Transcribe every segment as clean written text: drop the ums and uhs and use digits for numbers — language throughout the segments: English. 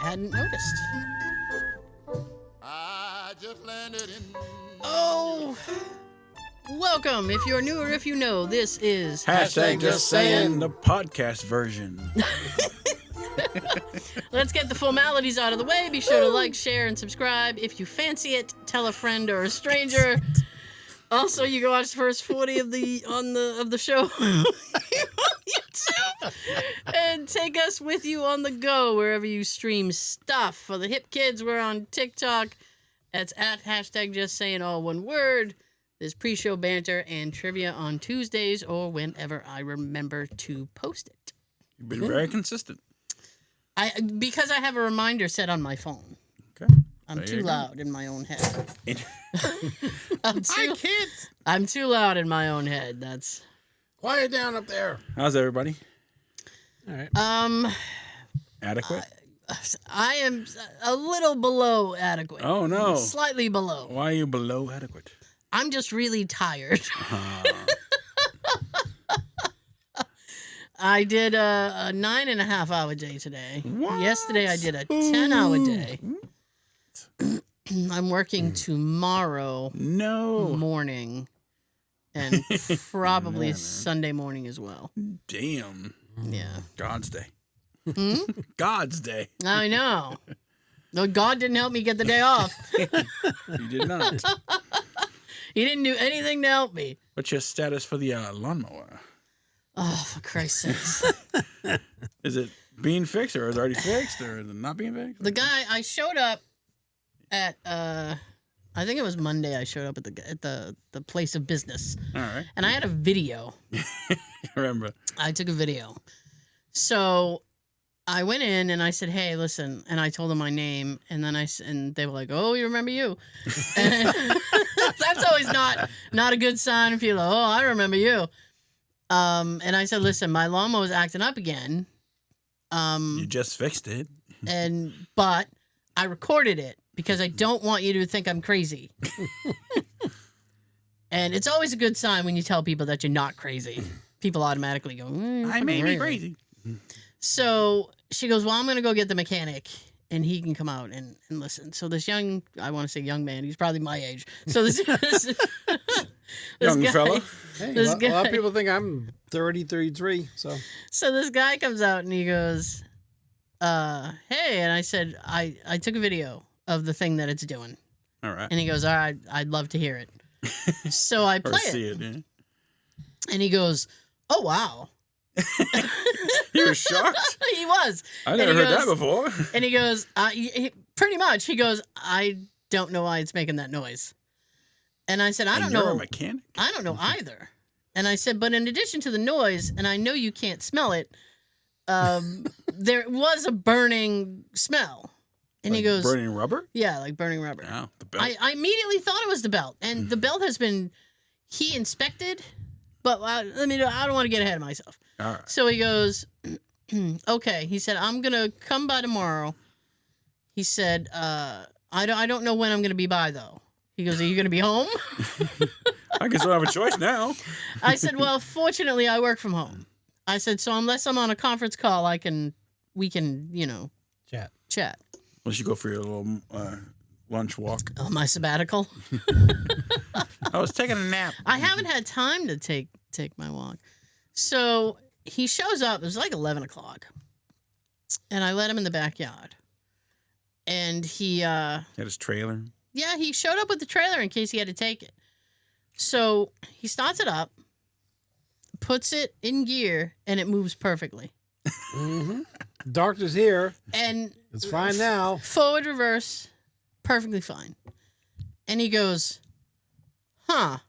hadn't noticed. I just landed in. Oh, welcome. If you're new or if you know, this is Hashtag Just Saying, the podcast version. Let's get the formalities out of the way. Be sure to like, share, and subscribe. If you fancy it, tell a friend or a stranger. Also, you can watch the first 40 of the show on YouTube, and take us with you on the go wherever you stream stuff. For the hip kids, we're on TikTok. That's at hashtag Just Saying, all one word. There's pre-show banter and trivia on Tuesdays or whenever I remember to post it. You've been very consistent. Because I have a reminder set on my phone. Okay. I'm too loud in my own head. I'm too loud in my own head. That's Quiet down up there. How's everybody? All right. Adequate? I am a little below adequate. Oh, no. Slightly below. Why are you below adequate? I'm just really tired. I did a 9.5 hour day today. What? Yesterday I did a 10-hour day. I'm working tomorrow morning and probably Sunday morning as well. Damn. Yeah. God's day. Hmm? God's day. I know. No, God didn't help me get the day off. You did not. He didn't do anything to help me. What's your status for the lawnmower? Oh, for Christ's sakes. Is it being fixed, or is it already fixed, or is it not being fixed? The guy, I showed up at, I think it was Monday I showed up at the place of business. All right. And I had a video. Remember. I took a video. So I went in and I said, hey, listen. And I told them my name. And then and they were like, oh, we remember you. And that's always not a good sign. If you're like, oh, I remember you. And I said, listen, my lawnmower was acting up again. You just fixed it. But I recorded it because I don't want you to think I'm crazy. And it's always a good sign when you tell people that you're not crazy. People automatically go, I may be crazy. So she goes, well, I'm going to go get the mechanic and he can come out and listen. So this young man, he's probably my age. So this Young guy, fella. Hey, a lot of people think I'm 30, 33, so. So this guy comes out and he goes, hey, and I said, I took a video of the thing that it's doing. All right. And he goes, all right, I'd love to hear it. So I play see it. Yeah. And he goes, oh, wow. You were shocked? He was. I never heard that before. And he goes, pretty much, he goes, I don't know why it's making that noise. And I said, I don't know. You're a mechanic? I don't know either. And I said, but in addition to the noise, and I know you can't smell it, there was a burning smell. And he goes, burning rubber? Yeah, like burning rubber. Oh, the belt. I immediately thought it was the belt. And the belt has been, he inspected, but I don't want to get ahead of myself. All right. So he goes, okay. He said, I'm going to come by tomorrow. He said, I don't know when I'm going to be by, though. He goes, are you going to be home? I guess I don't have a choice now. I said, well, fortunately, I work from home. I said, so unless I'm on a conference call, we can, chat. Unless you go for your little lunch walk. On my sabbatical. I was taking a nap. I haven't had time to take my walk. So he shows up. It was like 11 o'clock. And I let him in the backyard. And he... Had his trailer? Yeah, he showed up with the trailer in case he had to take it. So he starts it up, puts it in gear, and it moves perfectly. Mm-hmm. Doctor's here. And it's fine now. Forward, reverse, perfectly fine. And he goes, huh.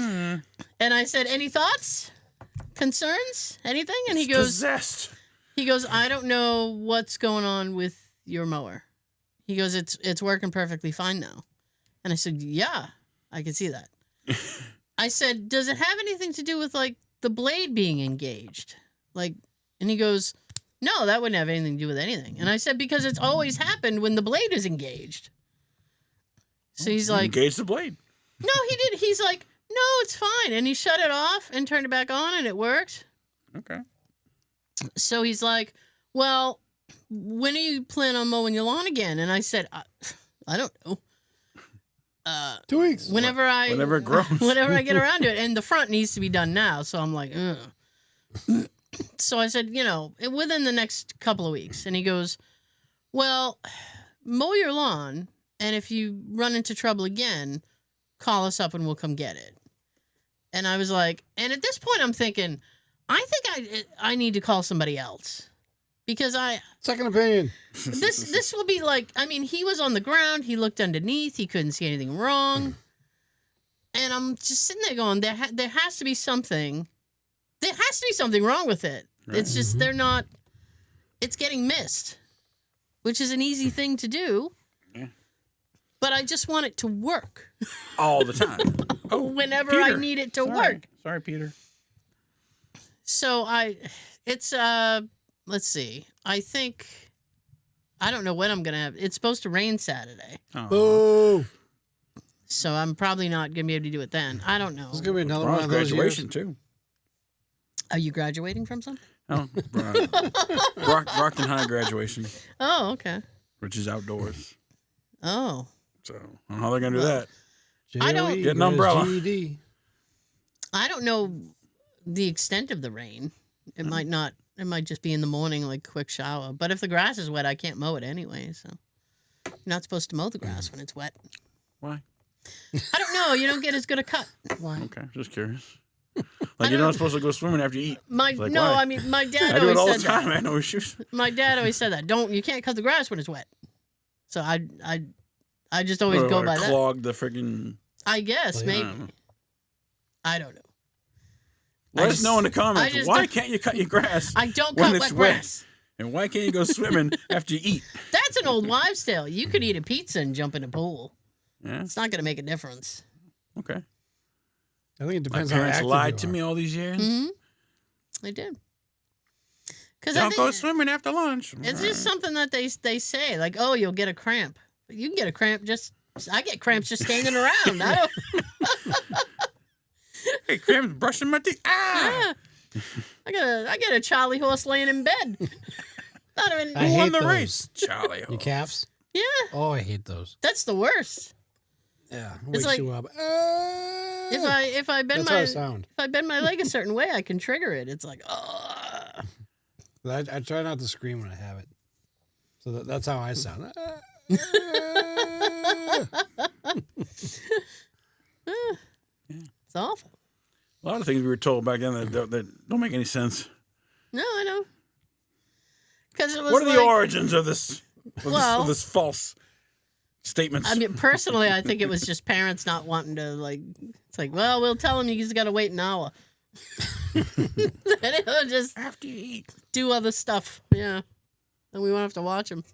And I said, any thoughts? Concerns? Anything? And he goes, possessed. He goes, I don't know what's going on with your mower. He goes, it's working perfectly fine now. And I said, yeah, I can see that. I said, does it have anything to do with like the blade being engaged? And he goes, no, that wouldn't have anything to do with anything. And I said, because it's always happened when the blade is engaged. So he's like, engage the blade. No, he did. He's like, no, it's fine. And he shut it off and turned it back on and it worked. Okay. So he's like, well, when do you plan on mowing your lawn again? And I said, I don't know. 2 weeks. Whenever it grows. Whenever I get around to it. And the front needs to be done now. So I'm like, ugh. So I said, within the next couple of weeks. And he goes, well, mow your lawn. And if you run into trouble again, call us up and we'll come get it. And I was like, and at this point I'm thinking, I think I need to call somebody else. Because Second opinion. this will be like, I mean, he was on the ground, he looked underneath, he couldn't see anything wrong. And I'm just sitting there going, there has to be something. There has to be something wrong with it. Right. It's just, it's getting missed, which is an easy thing to do. Yeah. But I just want it to work. All the time. Whenever Peter. I need it to work. Sorry, Peter. So let's see. I don't know when I'm going to have. It's supposed to rain Saturday. Oh. So I'm probably not going to be able to do it then. I don't know. It's going to be another one of those graduation, years. too. Are you graduating from something? Oh, Brockton High graduation. Oh, okay. Which is outdoors. Oh. So, I don't know how they're going to do that. I don't. Get an umbrella. GED. I don't know the extent of the rain. It might not. It might just be in the morning, like a quick shower. But if the grass is wet, I can't mow it anyway. So you're not supposed to mow the grass when it's wet. Why? I don't know. You don't get as good a cut. Why? Okay, just curious. Like you're not supposed to go swimming after you eat. Why? I mean, my dad I do it always all said the time. that. I have no issues. My dad always said that. You can't cut the grass when it's wet. So I just always go by that. Clog the freaking. I guess maybe. I don't know. Let us know in the comments. Why can't you cut your grass? I don't when cut it's wet grass. And why can't you go swimming after you eat? That's an old wives' tale. You could eat a pizza and jump in a pool. Yeah. It's not going to make a difference. Okay. I think it depends. My parents how active lied you to are. me all these years. Mm-hmm. They did. Don't go swimming after lunch. It's just something that they say, like, oh, you'll get a cramp. But you can get a cramp I get cramps just standing around. I don't. Hey, cramps brushing my teeth. Ah! Yeah. I got a Charlie horse laying in bed. Not even. I Who won hate the those. race? Charlie horse. Your calves? Yeah. Oh, I hate those. That's the worst. Yeah. It's Wakes like you up. if I bend That's my how I sound. if I bend my leg a certain way, I can trigger it. It's like, But I try not to scream when I have it. So that's how I sound. It's awful. A lot of things we were told back then that don't make any sense. No, I know. Because it was. What are the origins of this? Of this false statements. I mean, personally, I think it was just parents not wanting to like. It's like, well, we'll tell him he's got to wait an hour. Then he'll just after you eat, do other stuff. Yeah, and we won't have to watch him.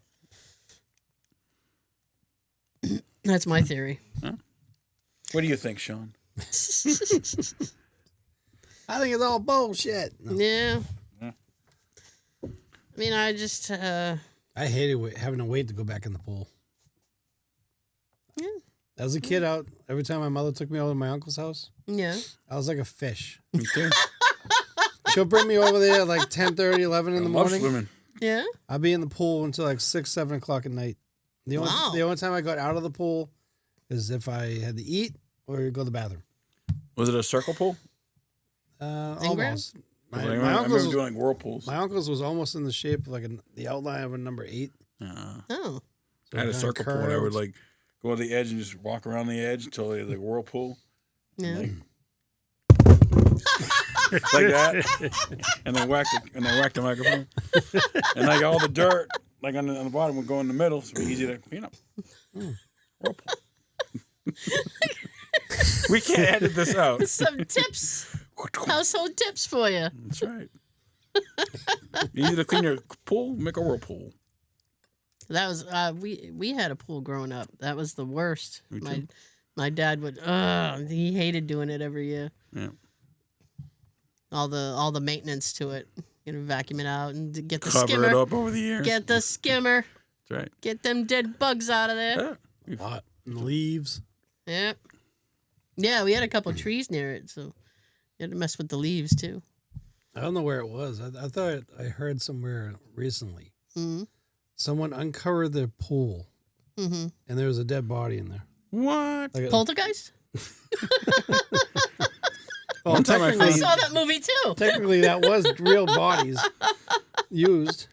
That's my theory. Huh? What do you think, Sean? I think it's all bullshit. No. Yeah. I mean, I just. I hated having to wait to go back in the pool. Yeah. As a kid, every time my mother took me over to my uncle's house, Yeah. I was like a fish. Me too. She'll bring me over there at like 10:30, 11 in the morning. Swimming. Yeah. I'll be in the pool until like 6, 7 o'clock at night. The only time I got out of the pool is if I had to eat or go to the bathroom. Was it a circle pool? Almost. I remember doing like whirlpools. My uncle's was almost in the shape of like the outline of a number 8. Oh. I had a circle pool, and I would like go to the edge and just walk around the edge until they had the whirlpool. Yeah. Like that, and then whack the microphone, and like all the dirt like on the bottom would go in the middle, so it'd be easy to clean up. Whirlpool. We can't edit this out. Some tips, household tips for you. That's right. Easy to clean your pool, make a whirlpool. That was we had a pool growing up. That was the worst. Me too. My dad would he hated doing it every year. Yeah. All the maintenance to it. Vacuum it out and get the Cover skimmer. it up over the years. Get the skimmer. That's right. Get them dead bugs out of there. Yeah. Hot and leaves. Yeah. Yeah, we had a couple of trees near it, so you had to mess with the leaves too. I don't know where it was. I thought I heard somewhere recently. Mm-hmm. Someone uncovered their pool, and there was a dead body in there. What? Like Poltergeist? well, One time I I saw that movie too. technically, that was real bodies used.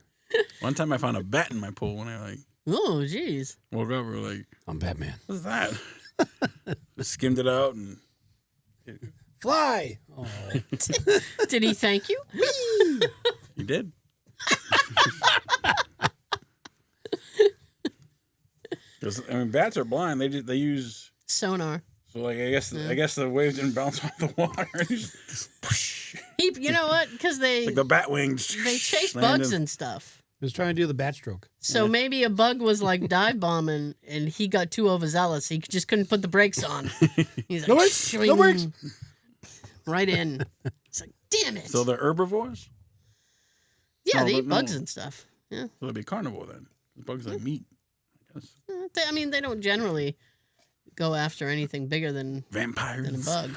One time I found a bat in my pool when I Oh, jeez. woke up. We were like, I'm Batman. "What's that?" Just skimmed it out and Fly. Oh. Did he thank you? he did. I mean, bats are blind. They use Sonar. so like I guess the waves didn't bounce off the water. You know what? Because they Like the bat wings. they chase landed. bugs and stuff. He was trying to do the bat stroke. So maybe a bug was like dive bombing, and he got too overzealous. He just couldn't put the brakes on. He's like, No brakes! No "Shwing," brakes! right in. It's like, damn it. So they're herbivores. Yeah, No, they but eat bugs no. and stuff. Yeah. So they'd be carnivore then. Bugs like meat. I guess. I mean, they don't generally go after anything bigger than Vampires. a bug.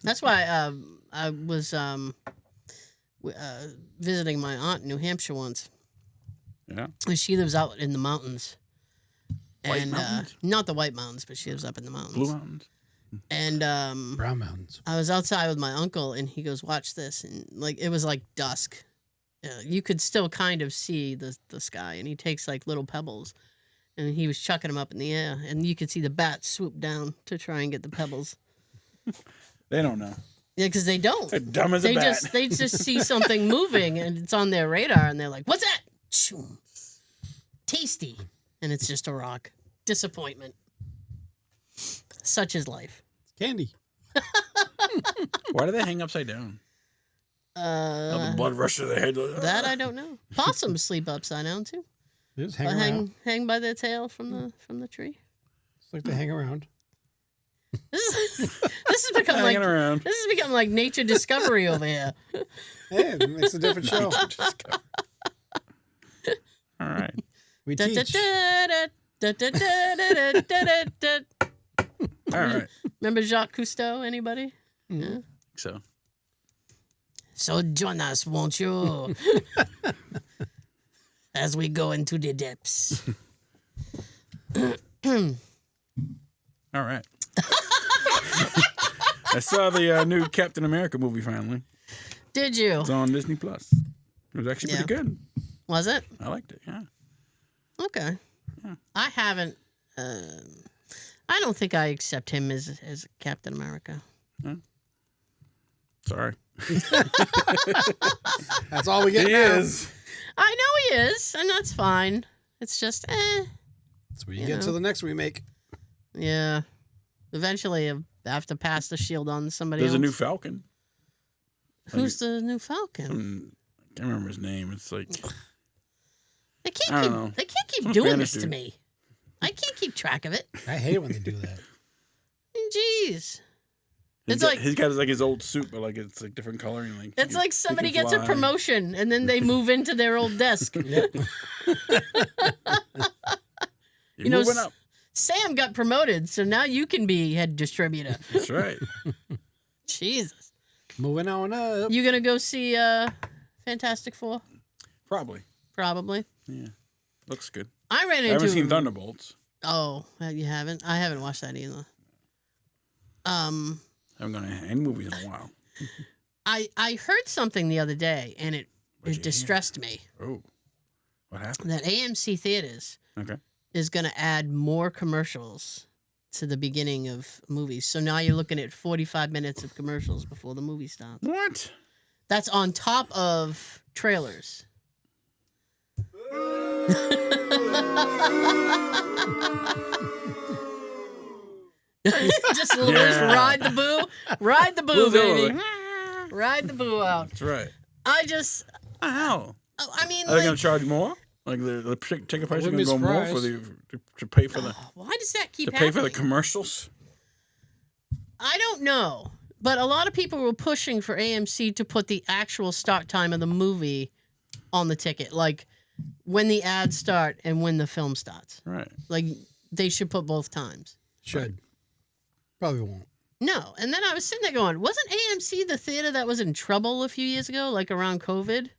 That's why I was visiting my aunt in New Hampshire once. Yeah. And she lives out in the mountains. White And mountains? not the White Mountains, but she lives up in the mountains. Blue mountains. And Brown Mountains. I was outside with my uncle, and he goes, "Watch this!" And like it was like dusk. You could still kind of see the sky, and he takes like little pebbles, and he was chucking them up in the air, and you could see the bats swoop down to try and get the pebbles. They don't know. Yeah, because they don't. They're dumb as a bat. They just see something moving, and it's on their radar, and they're like, "What's that?" Choom. Tasty, and it's just a rock. Disappointment. Such is life. Candy. Why do they hang upside down? Oh, the blood rush to their head. That I don't know. Possums sleep upside down too. They just hang around. Hang by their tail from the tree. It's like they hang around. This has become Hanging around. This has become like nature discovery over here. Hey, it makes a different show. All right. We Da, da, teach. da, da, da, da, da, da, da, da. All right. Remember Jacques Cousteau? Anybody? Yeah. So So join us, won't you? As we go into the depths. all right. I saw the new Captain America movie finally. Did you? It's on Disney Plus. It was actually pretty good. Was it? I liked it. Yeah. Okay. Yeah. I haven't. I don't think I accept him as Captain America. Sorry. That's all we get He now. is. I know he is, and that's fine. It's just, That's where you get to the next remake. yeah. Eventually, I have to pass the shield on to somebody There's else. a new Falcon. Who's the new Falcon? I can't remember his name. It's like They I can't don't know. keep. They can't keep Some doing Spanish this to dude. me. I can't keep track of it. I hate it when they do that. Jeez. It's like he's got like his old suit, but like it's like different color and like it's like somebody gets a fly. promotion and then they move into their old desk. You're You know, moving up. Sam got promoted, so now you can be head distributor. That's right. Jesus. Moving on up. You gonna go see Fantastic Four? Probably. Probably. Yeah. Looks good. I ran I into. haven't seen Thunderbolts. Oh, you haven't? I haven't watched that either. I haven't gone to any movies in a while. I heard something the other day, and What'd you it hear? distressed me. Oh. What happened? That AMC Theaters Okay. is going to add more commercials to the beginning of movies. So now you're looking at 45 minutes of commercials before the movie starts. What? That's on top of trailers. just ride the boo. Ride the boo, Boo's baby. over. Ride the boo out. That's right. I mean, Are they like, going to charge more? Like the ticket price is going wouldn't to be go more for surprised. to pay for the why does that keep to pay happening? for the commercials? I don't know. But a lot of people were pushing for AMC to put the actual start time of the movie on the ticket. Like when the ads start and when the film starts. Right. Like they should put both times. Should. Probably won't. No. And then I was sitting there going, wasn't AMC the theater that was in trouble a few years ago, like around COVID?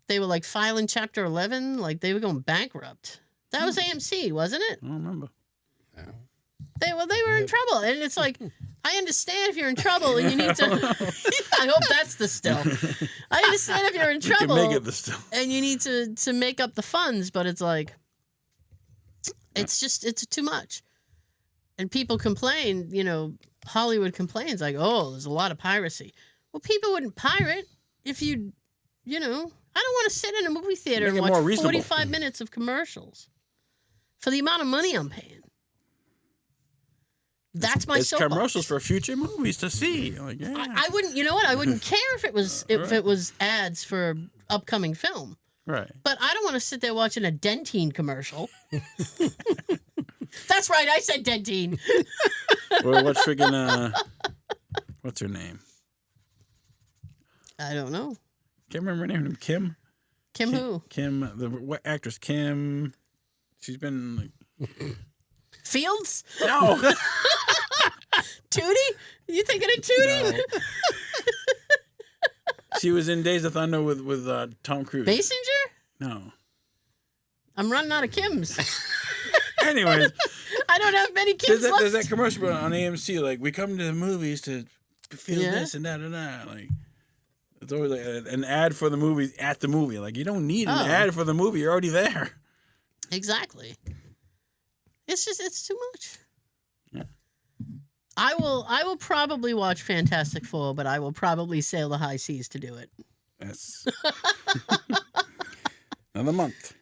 They were like filing Chapter 11, like they were going bankrupt. That was AMC, wasn't it? I don't remember. They were in trouble, and it's like, I understand if you're in trouble and you need to. I hope that's the still. I understand if you're in trouble We can make it the still. and you need to make up the funds, but it's like, it's too much. And people complain, Hollywood complains like, oh, there's a lot of piracy. Well, people wouldn't pirate if I don't want to sit in a movie theater and watch 45 minutes of commercials for the amount of money I'm paying. That's my It's soapbox. commercials for future movies to see. Like, yeah. I wouldn't. You know what? I wouldn't care if it was ads for upcoming film. Right. But I don't want to sit there watching a Dentine commercial. That's right. I said Dentine. Or what's friggin' what's her name? I don't know. Can't remember her name. Kim. Kim who? Kim, what actress? Kim. She's been like. Fields? No. Tootie? You thinking of Tootie? No. She was in Days of Thunder with Tom Cruise. Basinger? No. I'm running out of Kims. Anyways, I don't have many Kims left. there's that commercial on AMC. Like, we come to the movies to feel this and that and that. Like, it's always like an ad for the movie at the movie. Like, you don't need an ad for the movie. You're already there. Exactly. It's too much. Yeah. I will probably watch Fantastic Four, but I will probably sail the high seas to do it. That's another month.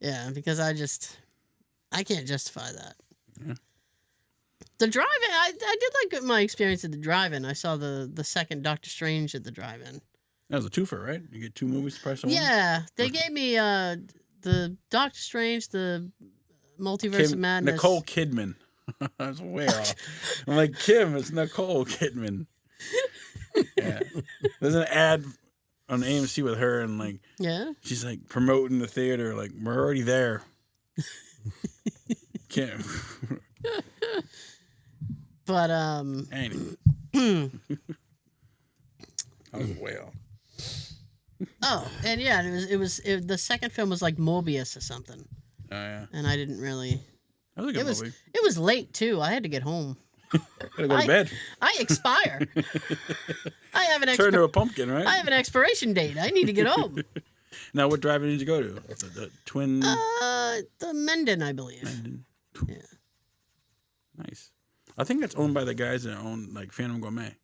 Yeah, because I can't justify that. Yeah. The drive-in, I did like my experience at the drive-in. I saw the second Doctor Strange at the drive-in. That was a twofer, right? You get 2 movies the price of one? Yeah, they gave me the Doctor Strange, the Multiverse of Madness. Nicole Kidman. That's way off. I'm like, Kim, it's Nicole Kidman. Yeah. There's an ad on AMC with her, and like, she's like promoting the theater. Like, we're already there. Kim. But Anyway. I was way off. Oh, and yeah, it was the second film was like Morbius or something. Oh yeah. And I didn't really. That was a good movie. It was late too. I had to get home. Gotta go to bed. I expire. I have an Turn to a pumpkin, right? I have an expiration date. I need to get home. Now, what drive-in did you go to? The Twin. The Menden, I believe. Menden. Yeah. Nice. I think that's owned by the guys that own like Phantom Gourmet,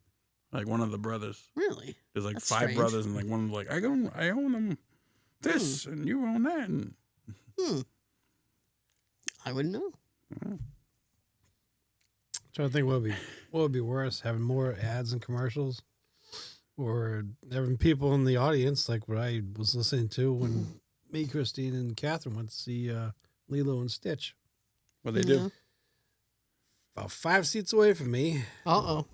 like one of the brothers. Really? There's like That's 5 strange. brothers, and like one's like, I own them this, and you own that, and I wouldn't know. Trying to think what would be worse, having more ads and commercials, or having people in the audience like what I was listening to when me, Christine, and Catherine went to see Lilo and Stitch. what they do. About 5 seats away from me.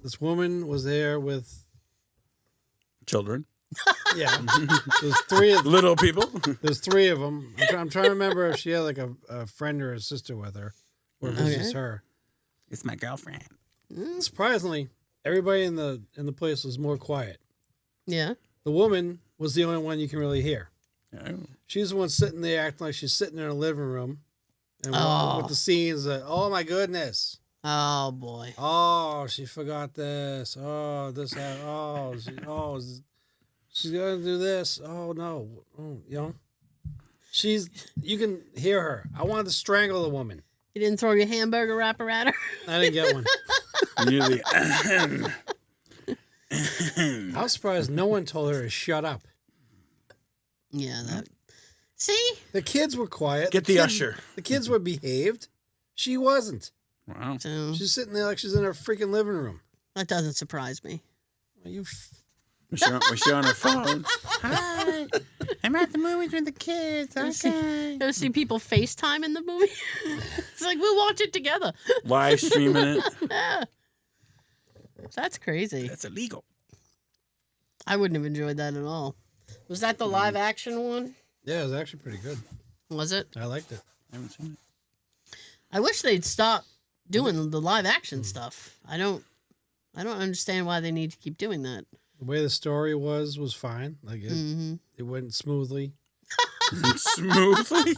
This woman was there with Children. Yeah. There's 3 of them. Little people. There's 3 of them. I'm trying to remember if she had like a friend or a sister with her, or if it was just her. It's my girlfriend. Surprisingly, everybody in the place was more quiet. Yeah. The woman was the only one you can really hear. Yeah. She's the one sitting there acting like she's sitting in a living room, and with the scenes that, oh my goodness. Oh boy. Oh, she forgot this. Oh, this. She's gonna do this. Oh no. Oh, you can hear her. I wanted to strangle the woman. You didn't throw your hamburger wrapper at her? I didn't get one. Usually, I was surprised no one told her to shut up. Yeah. See? The kids were quiet. Get the usher. The kids were behaved. She wasn't. Wow. So She's sitting there like she's in her freaking living room. that doesn't surprise me. Was she on her phone? Hi, I'm at the movies with the kids. Okay. You ever see people FaceTime in the movie? It's like, we'll watch it together. Live streaming it. Yeah. That's crazy. That's illegal. I wouldn't have enjoyed that at all. Was that the live action one? Yeah, it was actually pretty good. Was it? I liked it. I haven't seen it. I wish they'd stop doing the live action stuff. I don't. I don't understand why they need to keep doing that. The way the story was fine. Like it went smoothly. Smoothly?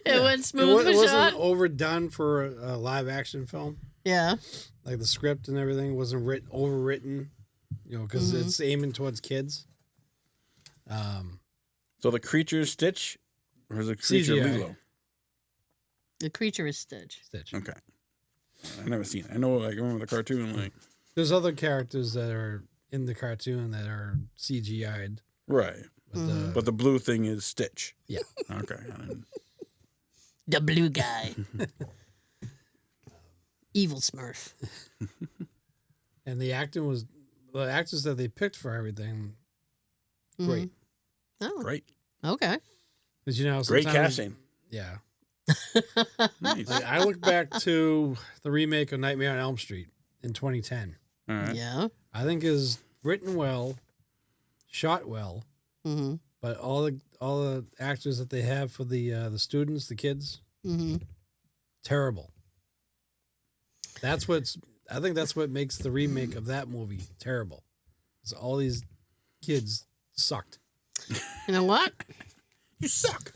It went smooth. It wasn't overdone for a live action film. Yeah. Like the script and everything wasn't overwritten, because it's aiming towards kids. So the creature is Stitch, or is the creature CGI. Lilo? The creature is Stitch. Okay. I've never seen it. I know, I remember the cartoon. Like, there's other characters that are in the cartoon that are CGI'd. right. But the blue thing is Stitch. Yeah. Okay. The blue guy. Evil Smurf. And the actors that they picked for everything, great. Oh. Great. Okay. Because Great sometimes- casting. Yeah. Nice. Like, I look back to the remake of Nightmare on Elm Street in 2010. All right. Yeah. I think is written well, shot well, but all the actors that they have for the students, the kids, terrible. I think that's what makes the remake of that movie terrible. Is all these kids sucked. You know what? You suck.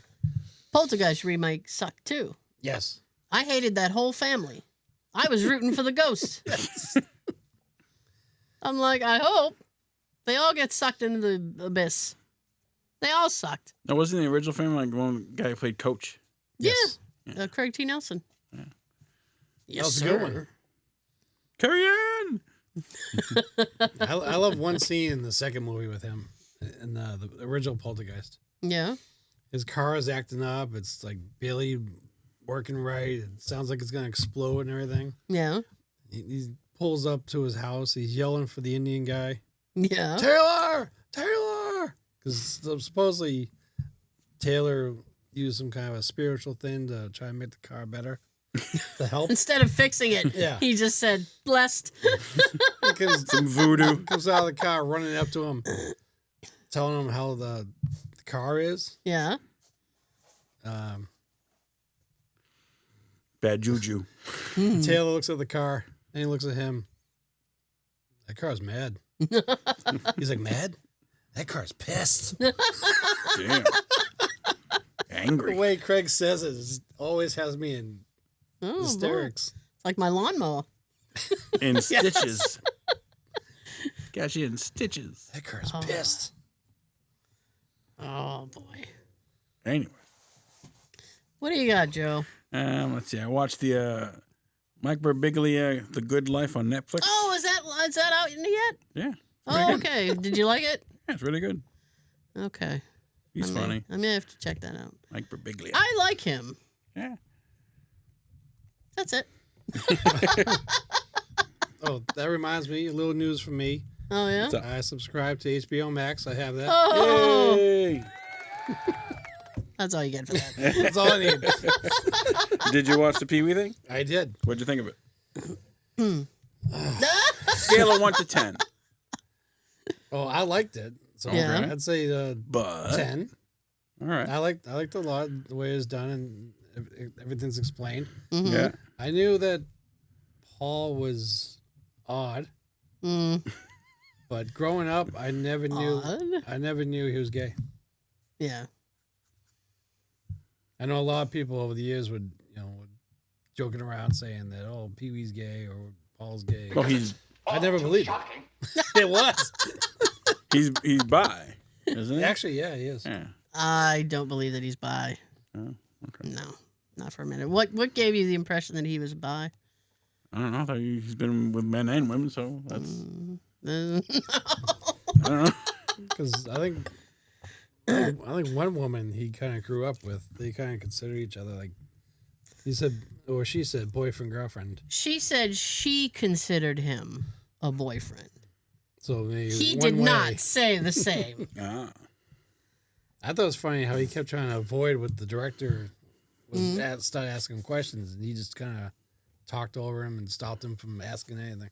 Poltergeist remake sucked too. Yes. I hated that whole family. I was rooting for the ghost. I'm like, I hope they all get sucked into the abyss. They all sucked. That wasn't the original film, like one guy who played Coach. Yes. Yeah. Craig T. Nelson. Yeah. Yes, was a sir. good one. Carry on. I love one scene in the second movie with him in the original Poltergeist. Yeah. His car is acting up. It's like barely working right. It sounds like it's going to explode and everything. Yeah. He pulls up to his house. He's yelling for the Indian guy. Yeah. Taylor! Because supposedly Taylor used some kind of a spiritual thing to try and make the car better. To help. Instead of fixing it, Yeah. he just said, blessed. Some voodoo. Comes out of the car running up to him, telling him how the car is. Yeah. Bad juju. Taylor looks at the car, and he looks at him. That car's mad. He's like, mad? That car's pissed. Damn. Angry. The way Craig says it always has me in Oh, hysterics. boy. It's like my lawnmower. In stitches. Got you in stitches. That car's pissed. Oh, boy. Anyway. What do you got, Joe? Let's see. I watched the Mike Birbiglia, The Good Life on Netflix. Oh, is that out yet? Yeah. Oh, okay. Did you like it? Yeah, it's really good. Okay. He's funny. I may have to check that out. Mike Birbiglia. I like him. Yeah. That's it. Oh, that reminds me, a little news from me. Oh, yeah? What's up? I subscribe to HBO Max. I have that. Oh, Yay! that's all you get for that. That's all I need. Did you watch the Pee Wee thing? I did. What'd you think of it? Scale of 1 to 10. Oh, I liked it. So Yeah. I'd say But 10. all right. I liked a lot the way it's done and everything's explained. Yeah. I knew that Paul was odd, but growing up, I never knew he was gay. Yeah. I know a lot of people over the years would joking around saying that Pee Wee's gay or Paul's gay. Well, I never believed it. It was. he's bi, isn't he? Actually, yeah, he is. Yeah. I don't believe that he's bi. Oh, okay. No, not for a minute. What gave you the impression that he was bi? I don't know. I thought he's been with men and women, so that's. I don't know. Because I think one woman he kind of grew up with, they kind of consider each other like he said, or she said, boyfriend girlfriend. She said she considered him a boyfriend. So maybe He one did way- not say the same. Ah. I thought it was funny how he kept trying to avoid what the director was start asking him questions, and he just kind of talked over him and stopped him from asking anything.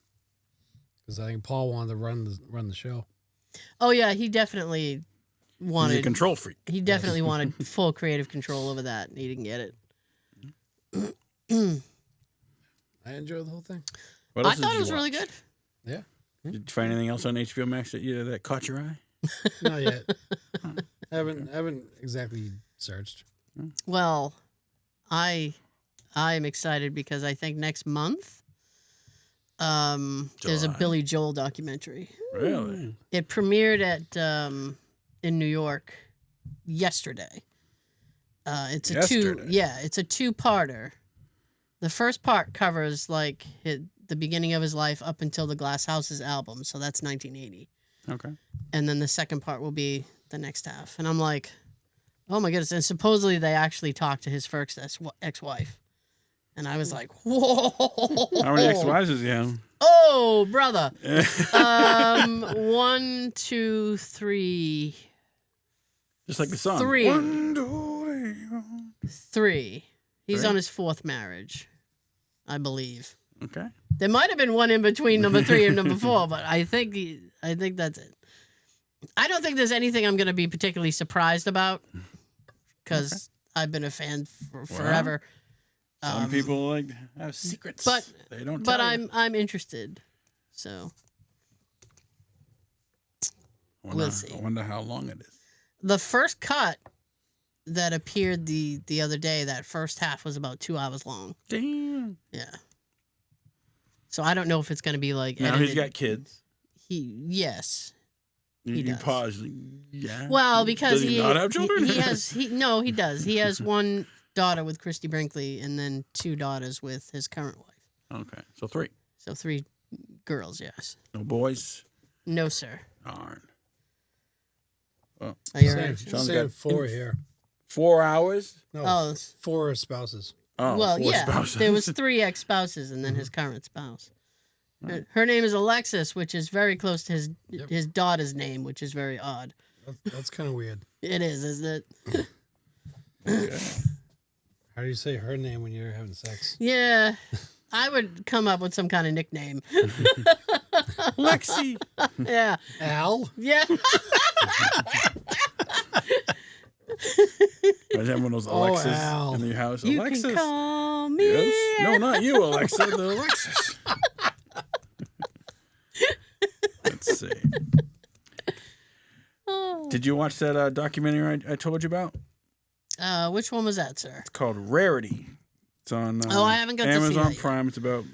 Because I think Paul wanted to run the show. Oh yeah, he definitely wanted. He's a control freak. He definitely wanted full creative control over that, and he didn't get it. I enjoyed the whole thing. What I else did thought it you was really watch? good. Yeah. Did you find anything else on HBO Max that caught your eye? Not yet. haven't exactly searched. Well, I'm excited because I think next month there's a July. Billy Joel documentary. Really? It premiered at in New York yesterday. It's a two-parter. The first part covers like the beginning of his life up until the Glass Houses album, so that's 1980. Okay. And then the second part will be the next half. And I'm like, oh my goodness. And supposedly they actually talked to his first ex-wife. And I was like, whoa. How many ex-wives does he have? Oh, brother. 1, 2, 3. Just like the song. 3. 1, 2, 3. He's 3? on his 4th marriage, I believe. Okay. There might have been one in between number 3 and number 4, but I think that's it. I don't think there's anything I'm going to be particularly surprised about because I've been a fan for forever. Some people like have secrets, but they don't. But tell you. I'm interested, so we'll see. I wonder how long it is. The first cut that appeared the other day, that first half was about 2 hours long. Damn. Yeah. So I don't know if it's going to be like. Now edited. he's got kids. Yes. You does. pause. Yeah. Well, because does he not have children? He does. He has one daughter with Christy Brinkley and then 2 daughters with his current wife. Okay, so 3. So 3 girls, yes. No boys. No, sir. Darn. Well, Are you all right? Saying 4 here. 4 hours. No, 4 spouses. Oh, well, 4 yeah. spouses. There was 3 ex-spouses and then his current spouse. Her name is Alexis, which is very close to his daughter's name, which is very odd. That's kind of weird. It is, isn't it? Okay. How do you say her name when you're having sex? Yeah. I would come up with some kind of nickname. Lexi. Yeah. Al? Yeah. Imagine having one of those Alexas Al. in your house. You Alexis. can call me. Yes. No, not you, Alexa. The Alexis. Let's see. Oh. Did you watch that documentary I told you about? Which one was that, sir? It's called Rarity. It's on I haven't got to see Amazon that yet. Prime. It's about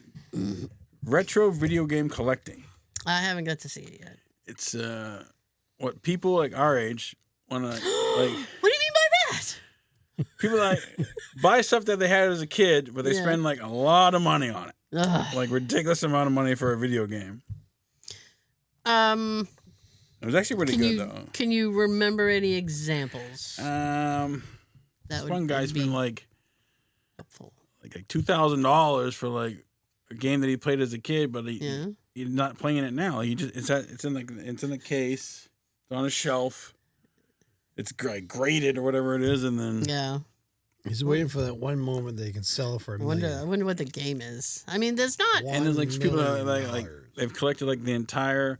retro video game collecting. I haven't got to see it yet. It's what people like our age want to like. What do you mean by that? People like buy stuff that they had as a kid, but they Yeah. spend like a lot of money on it, Ugh. like ridiculous amount of money for a video game. It was actually pretty good though. Can you remember any examples? This one guy's been like helpful. like $2,000 for like a game that he played as a kid, but Yeah. he's not playing it now. He just it's in the case, it's on a shelf, it's graded or whatever it is, and then Yeah. He's waiting for that one moment they can sell it for a I wonder million. what the game is. I mean, there's not. Wow. and there's like $1 people that million. like they've collected like the entire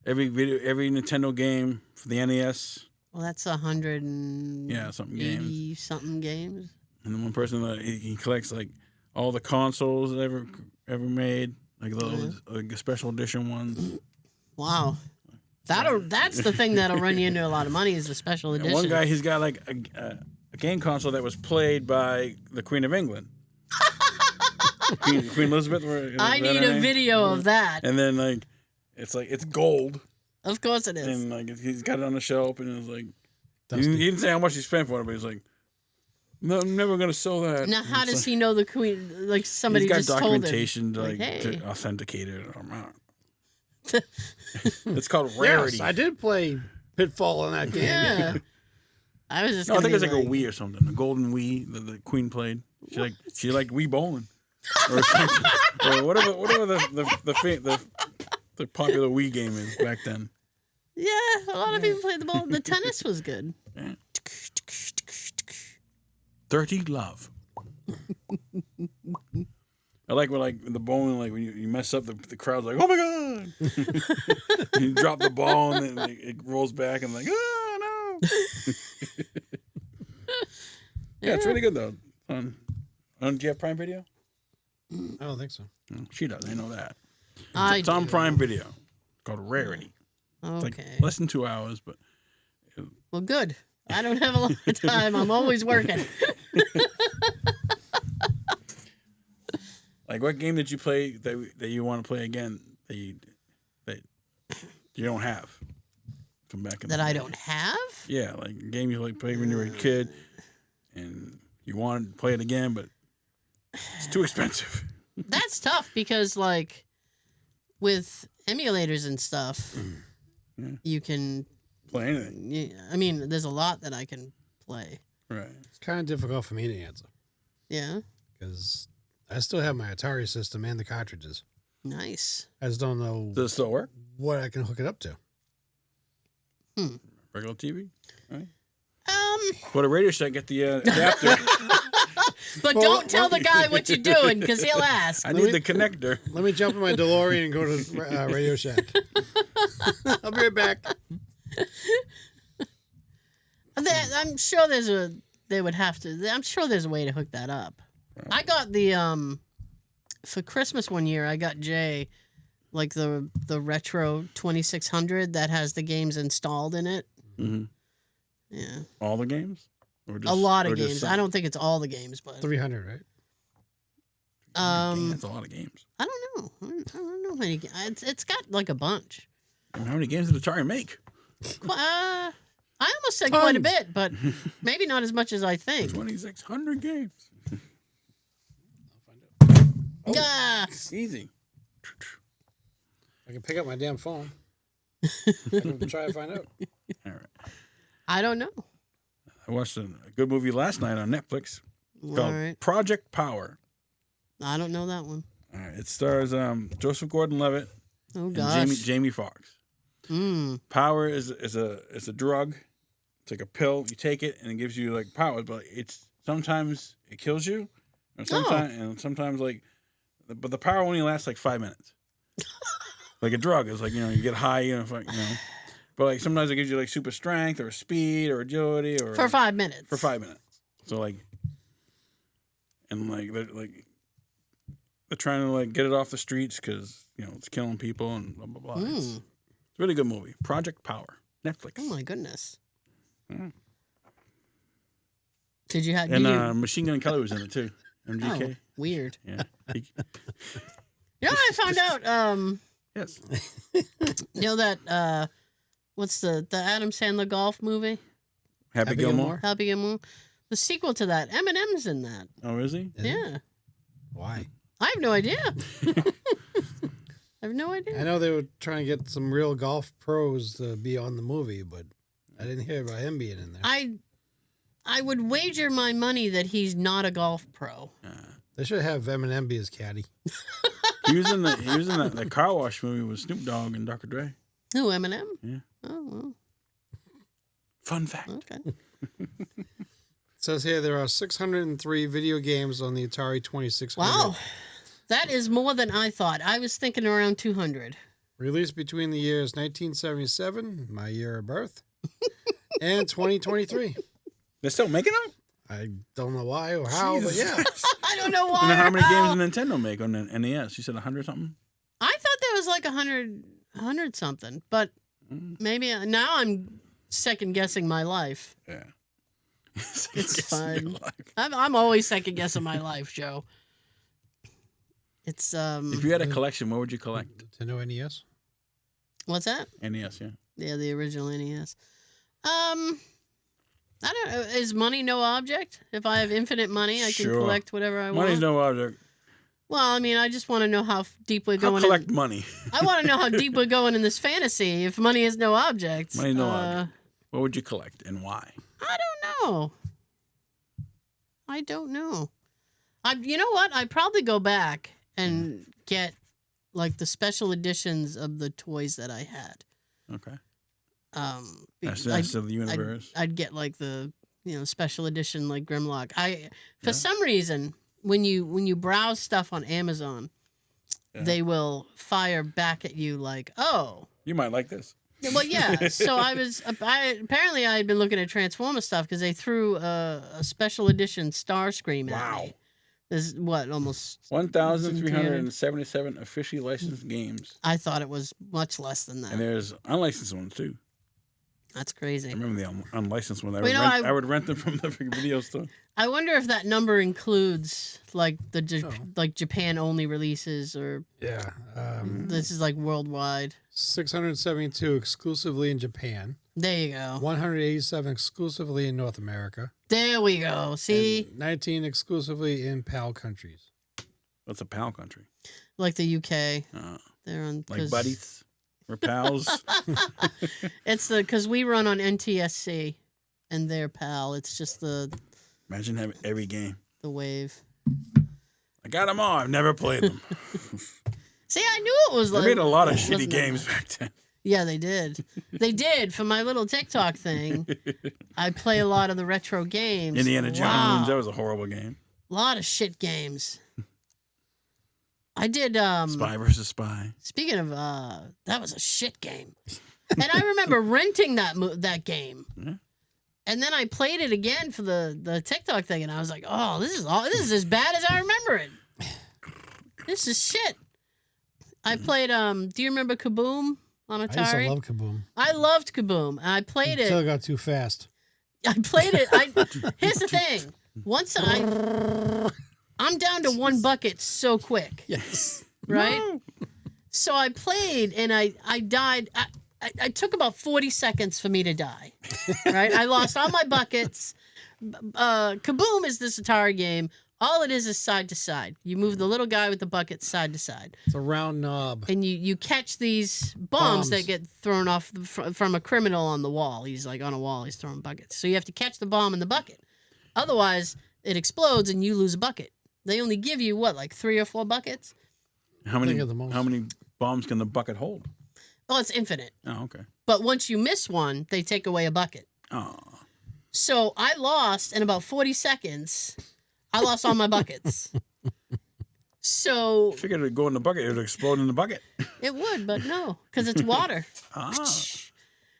every Nintendo game for the NES. Well, that's 180 something games. something games. And then one person he collects like all the consoles ever made, like those like the special edition ones. Wow. That's the thing that'll run you into a lot of money is the special edition. And one guy, he's got like a game console that was played by the Queen of England. Queen Elizabeth. I need a video of that. And then like it's gold, Of course it is. and like he's got it on the shelf, and it's like Dusty. he didn't say how much he spent for it, but he's like, no, I'm never gonna sell that. Now, how It's does like, he know the queen? Like somebody he's got just told him. documentation to, Like, hey. to authenticate it. It's called Rarity. Yes, I did play Pitfall on that game. Yeah. I was just. No, I think gonna it's be like a Wii or something. A golden Wii that the Queen played. She liked Wii bowling, or something. Or whatever the popular Wii game is back then. Yeah, a lot of people played the ball. The tennis was good. Yeah. Dirty Love. I like when like the bowling, like when you mess up, the crowd's like, oh my god! You drop the ball and then like, it rolls back and like, oh no! Yeah, it's really good though. Do you have Prime Video? I don't think so. No, she does. I know that. I It's on do. Prime Video. called Rarity. It's Okay. like less than 2 hours, but Well, good. I don't have a lot of time. I'm always working. like, what game did you play that you want to play again that you don't have from back in That the day? I don't have? Yeah, like a game you like played when you were a kid, and you want to play it again, but it's too expensive. That's tough because, like, with emulators and stuff, you can Play anything. I mean, there's a lot that I can play. Right. It's kind of difficult for me to answer Yeah. because I still have my Atari system and the cartridges. Nice. I just don't know Does it still work? what I can hook it up to. Regular TV? Right. But Go to Radio Shack, get the adapter. don't tell the guy what you're doing because he'll ask. I need the connector. Let me jump in my DeLorean and go to Radio Shack. I'll be right back. I'm sure I'm sure there's a way to hook that up. I got the for Christmas one year I got Jay like the retro 2600 that has the games installed in it. Mm-hmm. Yeah. All the games? Or A lot of or just games. some? I don't think it's all the games, but 300, right? Dang, that's a lot of games. I don't know. I don't know how many. It's got like a bunch. And how many games did Atari make? I almost said quite a Tons. bit, but maybe not as much as I think. 2,600 games. Yeah. Easy. I can pick up my damn phone. I can try to find out. All right. I don't know. I watched a good movie last night on Netflix called All right. Project Power. I don't know that one. All right. It stars Joseph Gordon-Levitt Oh and gosh. Jamie Foxx. Power is a drug. It's like a pill. You take it and it gives you like powers, but sometimes it kills you, or sometimes like, but the power only lasts like 5 minutes. Like a drug is like you get high, but like sometimes it gives you like super strength or speed or agility or For 5 minutes. For 5 minutes. So like, and like they're trying to like get it off the streets because it's killing people and blah blah blah. It's a really good movie. Project Power, Netflix. Oh my goodness. Yeah. Did you have? And Machine Gun Kelly was in it too. MGK. Oh, weird. Yeah. I found out. Yes. That what's the Adam Sandler golf movie? Happy Gilmore. Happy Gilmore. The sequel to that, Eminem's in that. Oh, is he? Yeah. Why? I have no idea. I have no idea. I know they were trying to get some real golf pros to be on the movie, but I didn't hear about him being in there. I would wager my money that he's not a golf pro. They should have Eminem be his caddy. He was in the car wash movie with Snoop Dogg and Dr. Dre. Who, Eminem? Yeah. Oh, well. Fun fact. Okay. It says here there are 603 video games on the Atari 2600. Wow. That is more than I thought. I was thinking around 200. Released between the years 1977, my year of birth, and 2023. They're still making them? I don't know why or how, but yeah. I don't know why. You know how many or games did Nintendo make on the NES? You said 100 something? I thought there was like 100 something, but maybe now I'm second guessing my life. Yeah. It's fun. I'm always second guessing my life, Joe. It's If you had a collection, what would you collect? Nintendo NES? What's that? NES, yeah. Yeah, the original NES. I don't know. Is money no object? If I have infinite money, I can Sure. collect whatever I want. Money's no object. Well, I mean, I just want to know how deep we're How going. collect money? I want to know how deep we're going in this fantasy. If money is no object. Money's no object. What would you collect and why? I don't know. You know what? I'd probably go back and get like the special editions of the toys that I had. Okay. Because That's of the universe. I'd get like the special edition like Grimlock. For some reason when you browse stuff on Amazon, they will fire back at you like, oh, you might like this. well, yeah. So apparently I had been looking at Transformer stuff because they threw a special edition Starscream at me There's what, almost 1,377 officially licensed games. I thought it was much less than that. And there's unlicensed ones too. That's crazy. I remember the unlicensed one. I would rent them from the video store. I wonder if that number includes like like Japan only releases or Yeah. this is like worldwide. 672 exclusively in Japan. There you go. 187 exclusively in North America. There we go. See? And 19 exclusively in PAL countries. What's a PAL country? Like the UK. They're on like buddies or pals. It's because we run on NTSC and they're PAL. It's just Imagine having every game. The wave. I got them all. I've never played them. See, I knew it was They made a lot of shitty games back then. Yeah, they did. They did. For my little TikTok thing, I play a lot of the retro games. Indiana Jones. That was a horrible game. A lot of shit games. I did. Spy versus Spy. Speaking of, that was a shit game. And I remember renting that game. Yeah. And then I played it again for the TikTok thing, and I was like, "Oh, this is as bad as I remember it. This is shit." I played. Do you remember Kaboom on Atari? I used to love Kaboom. I loved Kaboom, and I played Until it. it got too fast. I played it. Here's the thing. Once I'm down to one bucket so quick. Yes. Right? No. So I played and I died. I took about 40 seconds for me to die. Right? I lost all my buckets. Kaboom is this Atari game. All it is side to side. You move the little guy with the bucket side to side. It's a round knob. And you catch these bombs that get thrown off from a criminal on the wall. He's like on a wall. He's throwing buckets. So you have to catch the bomb in the bucket. Otherwise, it explodes and you lose a bucket. They only give you, like 3 or 4 buckets? How many bombs can the bucket hold? Oh, it's infinite. Oh, okay. But once you miss one, they take away a bucket. Oh. So I lost in about 40 seconds. I lost all my buckets. So I figured it would go in the bucket. It would explode in the bucket. It would, but no, because it's water. Ah.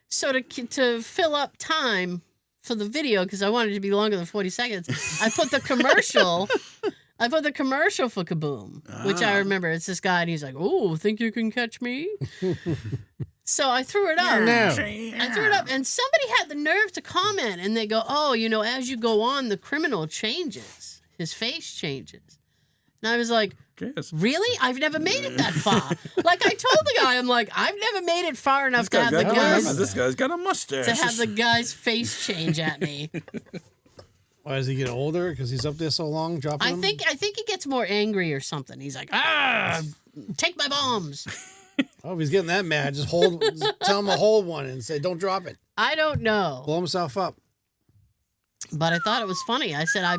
So to fill up time for the video, because I wanted it to be longer than 40 seconds, I put the commercial. I put the commercial for Kaboom, which I remember. It's this guy, and he's like, "Oh, think you can catch me?" So I threw it up. No. I threw it up, and somebody had the nerve to comment, and they go, "Oh, as you go on, the criminal changes. His face changes." And I was like, "Really? I've never made it that far." Like I told the guy, I'm like, "I've never made it far enough to have the guys." This guy's got a mustache. To have the guy's face change at me. Why does he get older? Because he's up there so long, dropping them? I think he gets more angry or something. He's like, take my bombs. Oh, if he's getting that mad, just tell him to hold one and say, don't drop it. I don't know. Blow himself up. But I thought it was funny. I said,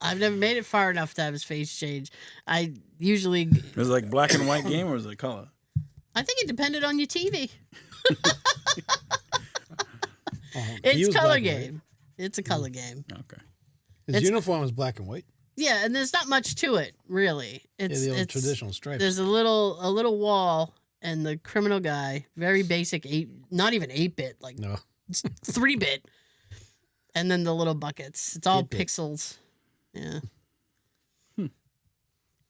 I've never made it far enough to have his face change. I usually... Was it like black and white game or was it color? I think it depended on your TV. He It's was color black and game. It's a color game. Okay. His uniform was black and white. Yeah, and there's not much to it, really. It's the old traditional stripes. There's a little wall, and the criminal guy, very basic, not even 8-bit, like 3-bit, and then the little buckets. It's all 8-bit. pixels. Yeah.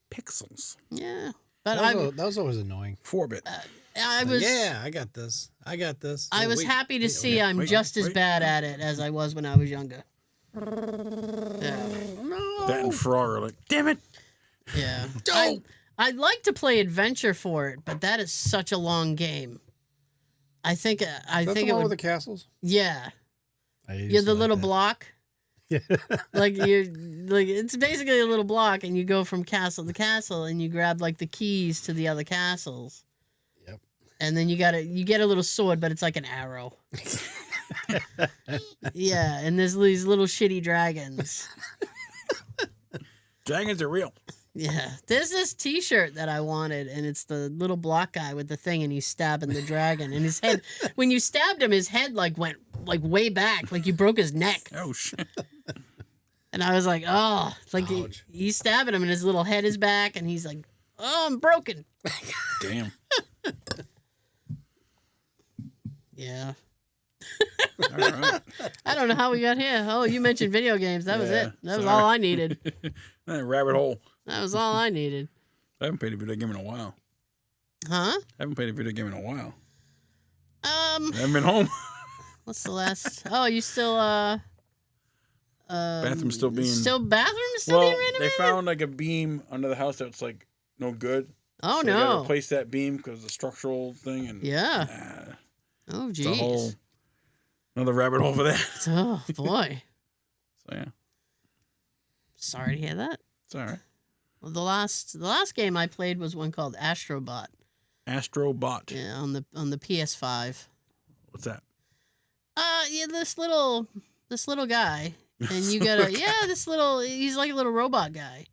Pixels. Yeah. But that was always annoying. 4-bit. I was I got this. I got this. I was happy to see I'm just as bad at it as I was when I was younger. Yeah. No. That and Frogger, like, damn it. Yeah. Don't. I'd like to play Adventure for it, but that is such a long game. I think Is that the it one would. with the castles? Yeah. I used You're to the like little that. block. Yeah. Like it's basically a little block, and you go from castle to castle, and you grab like the keys to the other castles. Yep. And then you get a little sword, but it's like an arrow. Yeah, and there's these little shitty dragons. Dragons are real. Yeah, there's this T-shirt that I wanted, and it's the little block guy with the thing, and he's stabbing the dragon, and his head. When you stabbed him, his head went way back, like you broke his neck. Oh shit! And I was like, oh, like he's stabbing him, and his little head is back, and he's like, oh, I'm broken. Damn. Yeah. All right. I don't know how we got here. Oh, you mentioned video games. That was it. That was all I needed. That rabbit hole. That was all I needed. I haven't played a video game in a while. Huh? I haven't played a video game in a while. I I haven't been home. What's the last? Oh, you still Bathroom's still being bathroom being They renovated? found like a beam under the house that's like no good. Oh so They gotta no! replace that beam because of the structural thing and Yeah. Oh it's a geez. whole another rabbit hole for that. Oh boy. So yeah, Sorry to hear that. it's all right. Well, the last game I played was one called Astrobot. Astrobot. Yeah, on the PS5. What's that? Yeah, this little guy, and you gotta he's like a little robot guy.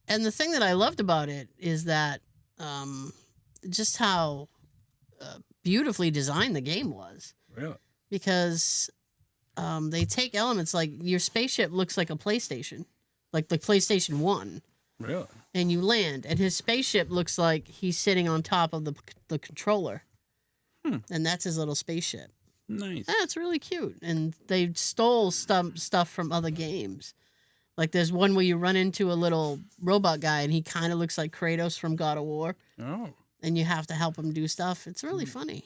And the thing that I loved about it is that just how beautifully designed the game was. Really? Because they take elements like your spaceship looks like a PlayStation, like the PlayStation 1. Really? And you land, and his spaceship looks like he's sitting on top of the controller. And that's his little spaceship. Nice. That's really cute. And they stole stuff from other games. Like there's one where you run into a little robot guy, and he kind of looks like Kratos from God of War. Oh. And you have to help him do stuff. It's really funny.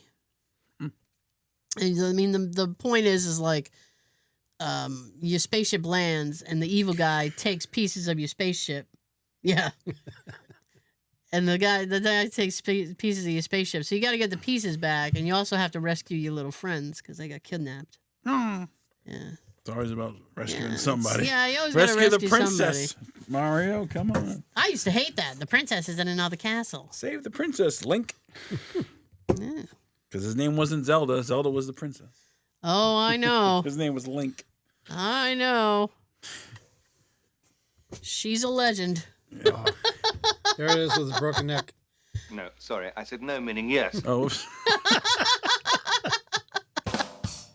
And I mean, the point is like, your spaceship lands, and the evil guy takes pieces of your spaceship. Yeah. And the guy takes pieces of your spaceship. So you got to get the pieces back, and you also have to rescue your little friends because they got kidnapped. Oh. Yeah. It's always about rescuing somebody. Yeah, you always got to rescue the princess. somebody. Mario, come on. I used to hate that. The princess is in another castle. Save the princess, Link. Yeah. Because his name wasn't Zelda. Zelda was the princess. Oh, I know. His name was Link. I know. She's a legend. Oh, there it is with a broken neck. No, sorry, I said no, meaning yes. Oh.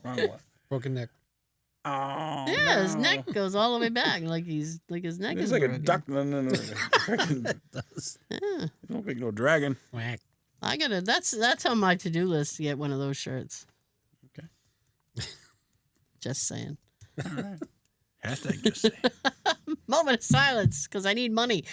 Wrong one. Broken neck. Oh. Yeah, no. his neck goes all the way back, like his neck He's is like broken. a duck. No. It does. Yeah. Don't make no dragon. Whack. I gotta. That's on my to-do list to get one of those shirts. Okay. Just saying. All right. Hashtag just say. Moment of silence, because I need money.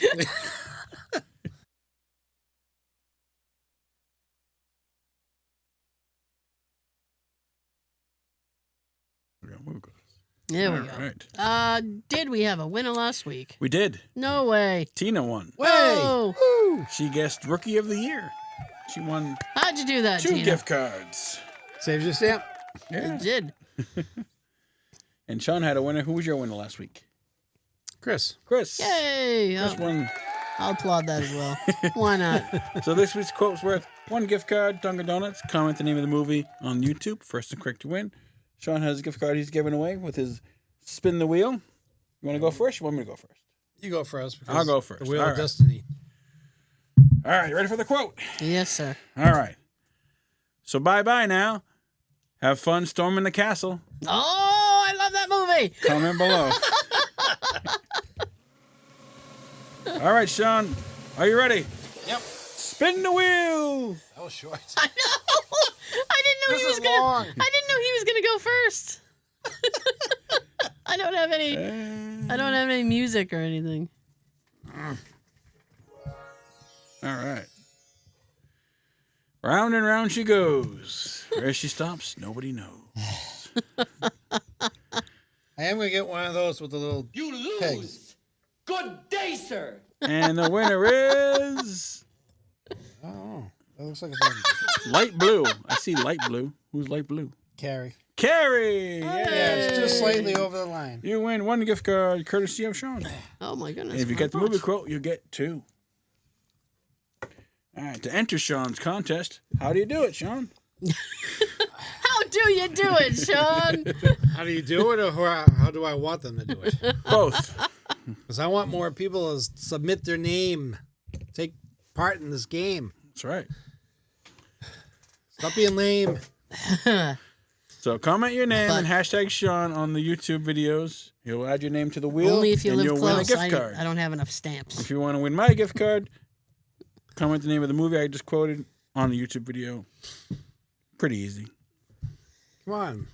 There we go. Right. Did we have a winner last week? We did. No way. Tina won. Whoa. Woo! She guessed Rookie of the Year. She won How'd you do that, 2 Tina? gift cards. Saves your stamp. Yeah. You did. And Sean had a winner. Who was your winner last week? Chris. Chris. Yay. Chris won. I'll applaud that as well. Why not? So this week's quote's worth 1 gift card, Dunkin' Donuts. Comment the name of the movie on YouTube. First and correct to win. Sean has a gift card he's giving away with his spin the wheel. You want to go first? You want me to go first? You go first. because I'll go first. The Wheel All of right. Destiny. All right, you ready for the quote? Yes, sir. All right. So bye-bye now. Have fun storming the castle. Oh, I love that movie. Comment below. All right, Sean. Are you ready? Yep. Spin the wheel. That was short. I know. I didn't know This he was is gonna. long. I didn't know he was gonna go first. I don't have any. I don't have any music or anything. All right. Round and round she goes. Where she stops, nobody knows. I am going to get one of those with the little You lose. pegs. Good day, sir. And the winner is Oh, that looks like it's on light blue. I see light blue. Who's light blue? Carrie. Carrie. Yeah, it's just slightly over the line. You win 1 gift card courtesy of Sean. Oh my goodness. And if you get the movie quote, you get 2. All right, to enter Sean's contest, how do you do it, Sean? How do you do it, Sean? How do you do it, or how do I want them to do it? Both. Because I want more people to submit their name, take part in this game. That's right. Stop being lame. So comment your name and But- hashtag Sean on the YouTube videos. He'll add your name to the wheel. Only if you and live you'll win a close. gift card. I don't have enough stamps. If you want to win my gift card, comment the name of the movie I just quoted on the YouTube video. Pretty easy. Come on.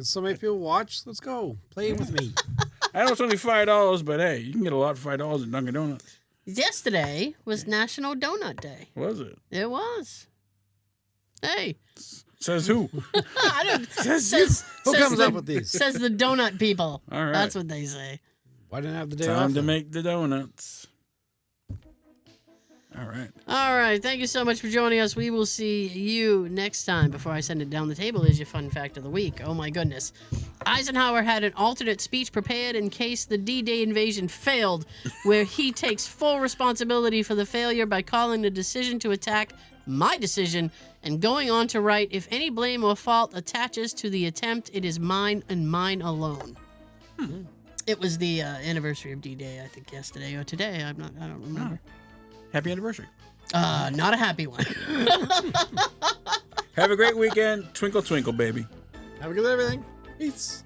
So many people watch. Let's go. Play with me. I know it's only $5, but hey, you can get a lot for $5 at Dunkin' Donuts. Yesterday was National Donut Day. Was it? It was. Hey. Says who? I don't. Who comes up with these? Says the donut people. All right. That's what they say. Why didn't I have the day Time off? to make the donuts. All right. All right. Thank you so much for joining us. We will see you next time. Before I send it down the table is your fun fact of the week. Oh, my goodness. Eisenhower had an alternate speech prepared in case the D-Day invasion failed, where he takes full responsibility for the failure by calling the decision to attack my decision and going on to write, if any blame or fault attaches to the attempt, it is mine and mine alone. It was the anniversary of D-Day, I think, yesterday or today. I don't remember. Happy anniversary. Not a happy one. Have a great weekend. Twinkle, twinkle, baby. Have a good everything. Peace.